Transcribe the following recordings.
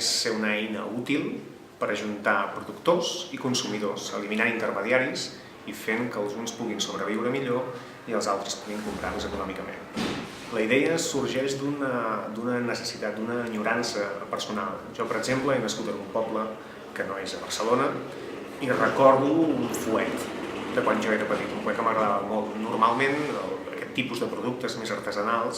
és ser una eina útil per ajuntar productors i consumidors, eliminant intermediaris i fent que els uns puguin sobreviure millor i els altres puguin comprar-los econòmicament. La idea sorgeix d'una necessitat, d'una enyorança personal. Jo, per exemple, he nascut en un poble que no és a Barcelona i recordo un fuet de quan jo era petit, un fuet que m'agradava molt. Normalment, aquest tipus de productes més artesanals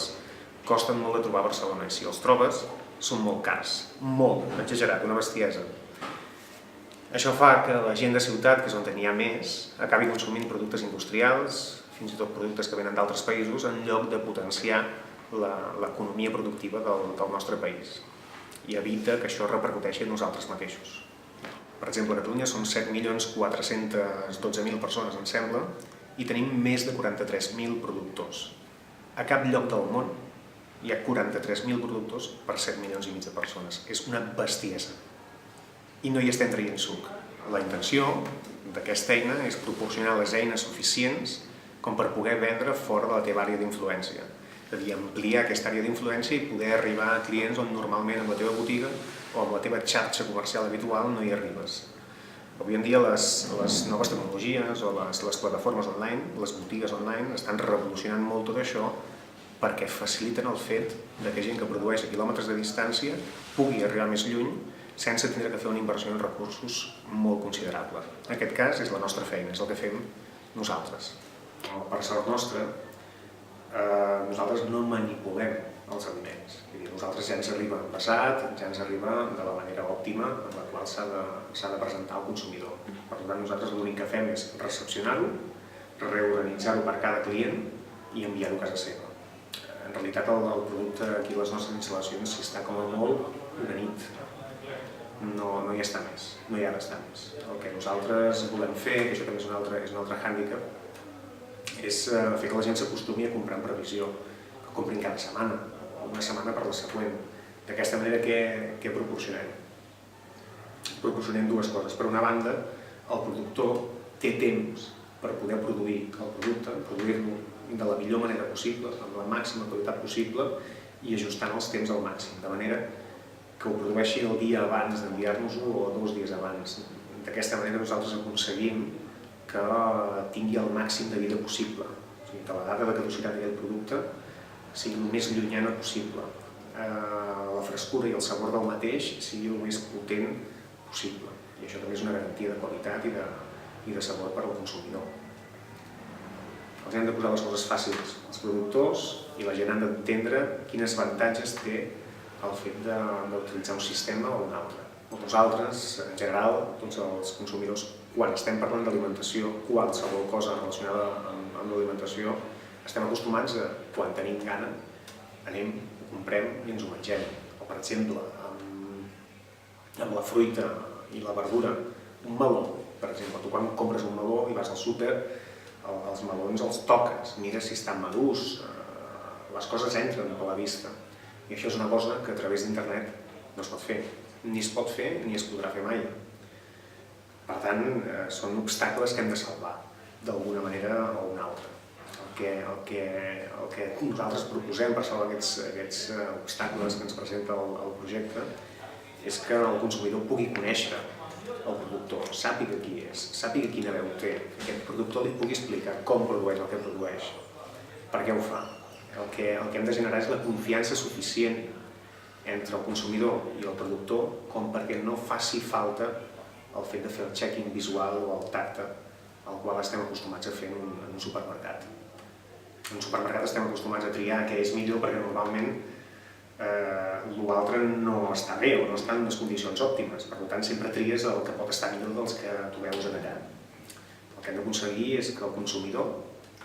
costen molt de trobar a Barcelona i si els trobes són molt cars, molt, exagerat, una bestiesa. Això fa que la gent de ciutat, que és on n'hi ha més, acabi consumint productes industrials, fins i tot productes que venen d'altres països, en lloc de potenciar l'economia productiva del nostre país i evita que això repercuteixi en nosaltres mateixos. Per exemple, a Catalunya són 7.412.000 persones, em sembla, i tenim més de 43.000 productors. A cap lloc del món hi ha 43.000 productors per 7,5 milions de persones. És una bestiesa. I no hi estem traient suc. La intenció d'aquesta eina és proporcionar les eines suficients com per poder vendre fora de la teva àrea d'influència. És a dir, ampliar aquesta àrea d'influència i poder arribar a clients on normalment amb la teva botiga o amb la teva xarxa comercial habitual no hi arribes. Avui en dia les noves tecnologies o les plataformes online, les botigues online, estan revolucionant molt tot això perquè faciliten el fet que gent que produeix a quilòmetres de distància pugui arribar més lluny sense tindre que fer una inversió en recursos molt considerable. En aquest cas és la nostra feina, és el que fem nosaltres. Per sort nostra, nosaltres no manipulem els aliments. Nosaltres ja ens arriba envasat, ja ens arriba de la manera òptima en la qual s'ha de presentar al consumidor. Per tant, nosaltres l'únic que fem és recepcionar-ho, reorganitzar-ho per cada client i enviar-ho a casa seva. En realitat, el producte aquí a les nostres instal·lacions s'hi està com a molt una nit. No hi està més, no hi ha d'estar més. El que nosaltres volem fer, que això també és un altre hàndicap, és fer que la gent s'acostumi a comprar en previsió, que comprin cada setmana, una setmana per la següent. D'aquesta manera, què proporcionem? Proporcionem dues coses. Per una banda, el productor té temps per poder produir el producte, produir-lo de la millor manera possible, amb la màxima qualitat possible i ajustant els temps al màxim, de manera que ho produeixi el dia abans d'enviar-nos-ho o 2 dies abans. D'aquesta manera nosaltres aconseguim que tingui el màxim de vida possible, que la data de caducitat d'aquest producte sigui el més llunyana possible, la frescura i el sabor del mateix sigui el més potent possible. I això també és una garantia de qualitat i de sabor per al consumidor. Els hem de posar les coses fàcils als productors i la gent ha d'entendre quins avantatges té el fet d'utilitzar un sistema o un altre. Nosaltres, en general, tots els consumidors, quan estem parlant d'alimentació, qualsevol cosa relacionada amb l'alimentació, estem acostumats a, quan tenim gana, anem, ho comprem i ens ho mengem. O, per exemple, amb la fruita i la verdura, un meló, per exemple, tu quan compres un meló i vas al súper, els melons els toques, mires si estan madurs, les coses entren per la vista. I això és una cosa que a través d'internet no es pot fer. Ni es pot fer ni es podrà fer mai. Per tant, són obstacles que hem de salvar, d'alguna manera o una altra. El que nosaltres proposem per salvar aquests obstacles que ens presenta el projecte és que el consumidor pugui conèixer el productor, sàpiga qui és, sàpiga quina veu té, que aquest productor li pugui explicar com produeix el que produeix, per què ho fa. El que hem de generar és la confiança suficient entre el consumidor i el productor com perquè no faci falta el fet de fer el checking visual o el tacte al qual estem acostumats a fer en un supermercat. En un supermercat estem acostumats a triar què és millor perquè normalment l'altre no està bé o no està en unes condicions òptimes. Per tant, sempre tries el que pot estar millor dels que tu veus allà. El que hem d'aconseguir és que el consumidor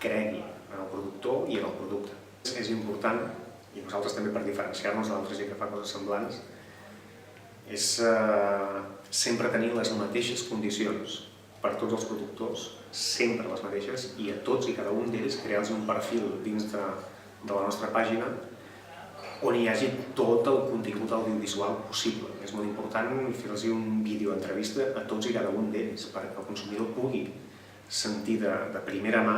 cregui en el productor i en el producte. És important, i nosaltres també per diferenciar-nos d'altra gent que fa coses semblants, és sempre tenir les mateixes condicions per tots els productors, sempre les mateixes, i a tots i cada un d'ells crear-los un perfil dins de la nostra pàgina on hi hagi tot el contingut audiovisual possible. És molt important fer-los un vídeo entrevista a tots i cada un d'ells perquè el consumidor pugui sentir de primera mà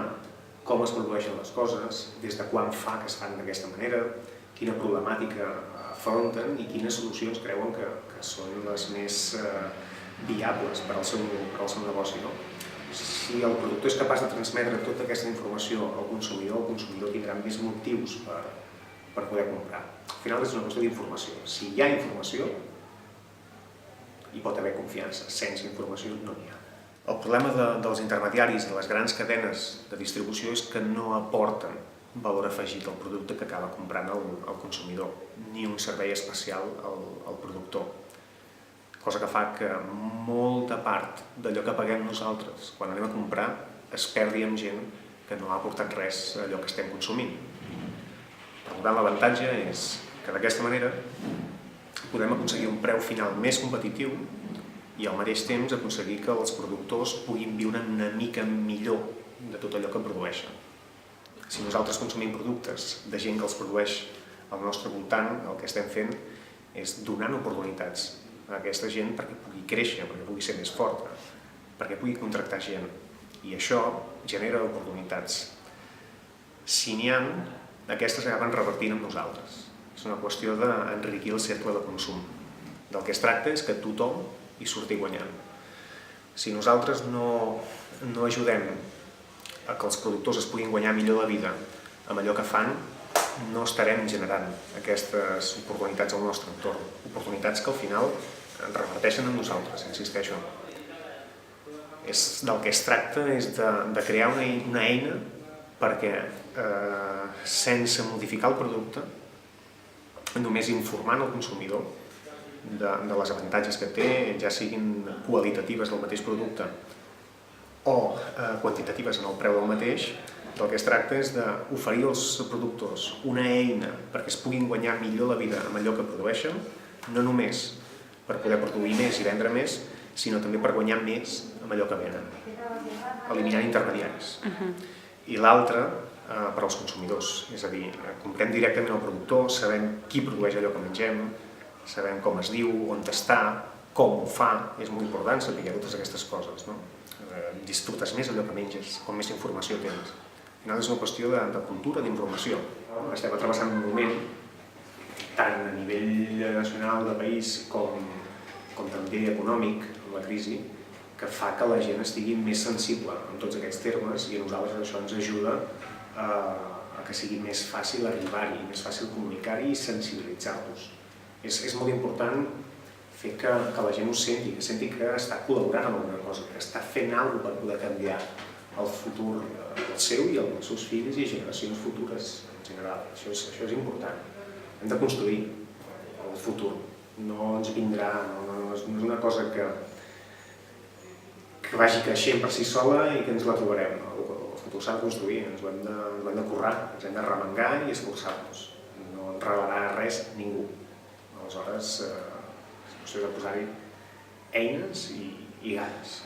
com es produeixen les coses, des de quan fa que es fan d'aquesta manera, quina problemàtica afronten i quines solucions creuen que són les més viables per al seu negoci. Si el productor és capaç de transmetre tota aquesta informació al consumidor, el consumidor tindrà més motius per poder comprar. Al final és una qüestió d'informació. Si hi ha informació, hi pot haver confiança. Sense informació no n'hi ha. El problema dels intermediaris, de les grans cadenes de distribució, és que no aporten valor afegit al producte que acaba comprant el consumidor, ni un servei especial al productor. Cosa que fa que molta part d'allò que paguem nosaltres quan anem a comprar es perdi amb gent que no ha aportat res a allò que estem consumint. Per tant, l'avantatge és que d'aquesta manera podem aconseguir un preu final més competitiu i al mateix temps aconseguir que els productors puguin viure una mica millor de tot allò que produeixen. Si nosaltres consumim productes de gent que els produeix al nostre voltant, el que estem fent és donant oportunitats a aquesta gent perquè pugui créixer, perquè pugui ser més forta, perquè pugui contractar gent. I això genera oportunitats. Si n'hi ha, aquestes acaben revertint amb nosaltres. És una qüestió d'enriquir el cercle de consum. Del que es tracta és que tothom hi surti guanyant. Si nosaltres no ajudem a que els productors es puguin guanyar millor la vida amb allò que fan, no estarem generant aquestes oportunitats al nostre entorn. Oportunitats que al final reverteixen en nosaltres, insisteixo. Del que es tracta és de crear una eina perquè, sense modificar el producte, només informant el consumidor de les avantatges que té, ja siguin qualitatives del mateix producte o quantitatives en el preu del mateix, del que es tracta és d'oferir als productors una eina perquè es puguin guanyar millor la vida amb allò que produeixen, no només per poder produir més i vendre més, sinó també per guanyar més amb allò que venen, eliminant intermediaris. I l'altre, per als consumidors, és a dir, comprem directament al productor, sabem qui produeix allò que mengem, sabem com es diu, on està, com ho fa, és molt important saber totes aquestes coses. Disfrutes més allò que menges, com més informació tens. Al final és una qüestió de cultura, d'informació. Estem travessant un moment, tant a nivell nacional de país com també econòmic, amb la crisi, que fa que la gent estigui més sensible en tots aquests termes i a nosaltres això ens ajuda a que sigui més fàcil arribar-hi, més fàcil comunicar-hi i sensibilitzar-los. És molt important fer que la gent ho senti, que senti que està col·laborant amb alguna cosa, que està fent alguna cosa per poder canviar el futur el seu i el dels seus fills i generacions futures en general. Això és important. Hem de construir el futur. No ens vindrà, no és una cosa que vagi creixent per si sola i que ens la trobarem. El futur s'ha de construir, ens ho hem de currar, ens hem de remengar i esforçar-nos. No ens regalarà res ningú. Aleshores, és qüestió de posar-hi eines i ganes.